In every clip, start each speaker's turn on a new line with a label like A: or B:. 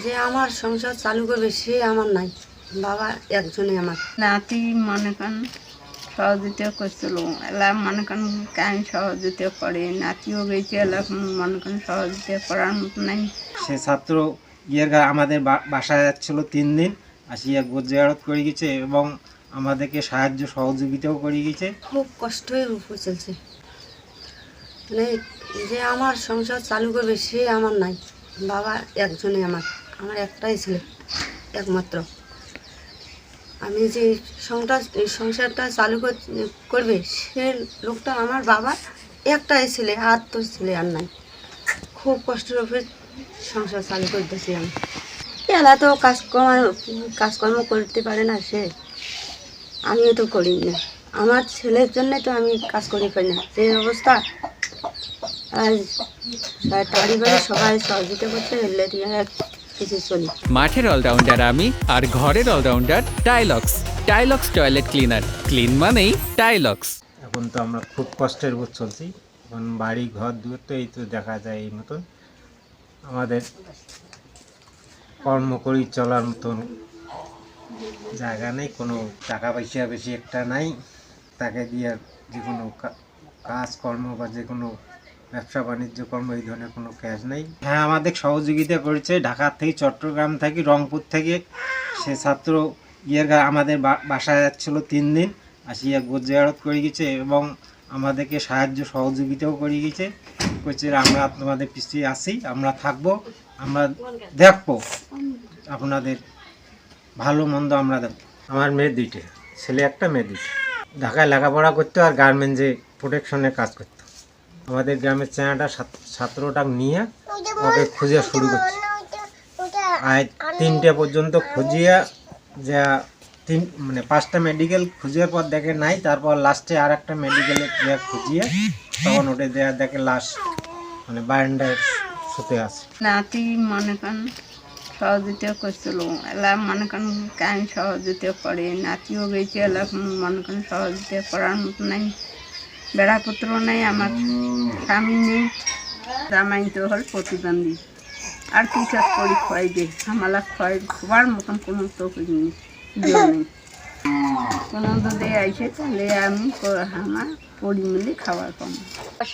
A: যে আমার সংসার চালু করবে সে আমার নাই, বাবা একজনই আমার।
B: নাতি মনে করেন সহযোগিতা করছিল, এলা মনে করেন কেন সহযোগিতা করে, নাতিও গেছে, এলা মনে করেন সহযোগিতা করার মতো নাই।
C: সে ছাত্র আমাদের বাসায় যাচ্ছিল 3 দিন, আসিয়া গোজ জিয়ারত করে গেছে এবং আমাদেরকে সাহায্য সহযোগিতাও করে গেছে।
A: খুব কষ্টই উপর চলছে, মানে যে আমার সংসার চালু করবে সে আমার নাই, বাবা একজনই আমার, আমার একটাই ছেলে একমাত্র। আমি যে সংসারটা চালু করবে সে লোকটা আমার বাবা একটাই ছেলে, আর তো ছেলে আর নাই। খুব কষ্টের উপরে সংসার চালু করতেছি আমি। এলা তো কাজকর্ম করতে পারে না সে, আমিও তো করি না। আমার ছেলের জন্য তো আমি কাজ করি পারি না, যে অবস্থা। আর বাড়ি সবাই সহযোগিতা করছে, এলে দিয়ে কিছু চলি।
D: মাঠের অলরাউন্ডার আমি, আর ঘরের allrounder Tilex. Tilex toilet cleaner, clean মানেই টাইলক্স।
C: এখন তো আমরা খুব কষ্টের উপর চলছি, এখন বাড়ি ঘর দুয়ার তো এই তো দেখা যায় এই মতন। আমাদের কর্ম করি চলার মতন জায়গা নেই, কোনো টাকা পয়সা বেশি একটা নাই, তাকে দিয়ে যে কোনো কাজকর্ম বা যে কোনো ব্যবসা বাণিজ্য কর্ম এই ধরনের কোনো কাজ নেই। হ্যাঁ, আমাদের সহযোগিতা করেছে ঢাকা থেকে, চট্টগ্রাম থেকে, রংপুর থেকে। সে ছাত্র আমাদের বাসায় যাচ্ছিল 3 দিন, আসিয়া গোজ জিয়ারত করে গেছে এবং আমাদেরকে সাহায্য সহযোগিতাও করে গেছে। বলছে আমরা তোমাদের পিছিয়ে আছি, আমরা থাকবো, আমরা দেখবো আপনাদের ভালো মন্দ আমরা দেখবো। আমার মেয়ে 2টে, ছেলে একটা, মেয়ে 2টে। ঢাকায় লেখাপড়া করতো আর গার্মেন্টসে প্রোটেকশনের কাজ করতো। আমাদের গ্রামের চেনাটা ছাত্রটা নিয়ে ওকে খুঁজে শুরু করছে, আর 3টে পর্যন্ত খুঁজিয়া যা 5টা মেডিকেল খুঁজার পর দেখে নাই, তারপর লাস্টে আর একটা মেডিকেলে খুঁজিয়ে তখন ওটা দেখে লাশ মানে বারান্দায় শুতে আছে।
B: নাতি মনে করেন সহযোগিতা করছিল, এলা মনে করেন কেন সহযোগিতা করে, নাতিও গেছে, এলা মনে করেন সহযোগিতা করার মতো নাই। বেড়াপত্র নেই, আমার স্বামী নেই, জামাই তো হল প্রতিবন্ধী। আর কি চাষ করি, খোয়াই দে আমালা খোয়াই খোয়ার মতন কোনো তো নেই, নেই কোনো দুধে আইসে, তাহলে আমি আমার পরিমিলে খাওয়ার কম।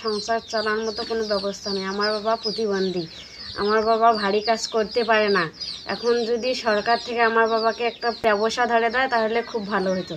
A: সংসার চালানোর মতো কোনো ব্যবস্থা নেই। আমার বাবা প্রতিবন্ধী, আমার বাবা ভারী কাজ করতে পারে না। এখন যদি সরকার থেকে আমার বাবাকে একটা ব্যবসা ধরে দেয় তাহলে খুব ভালো হতো।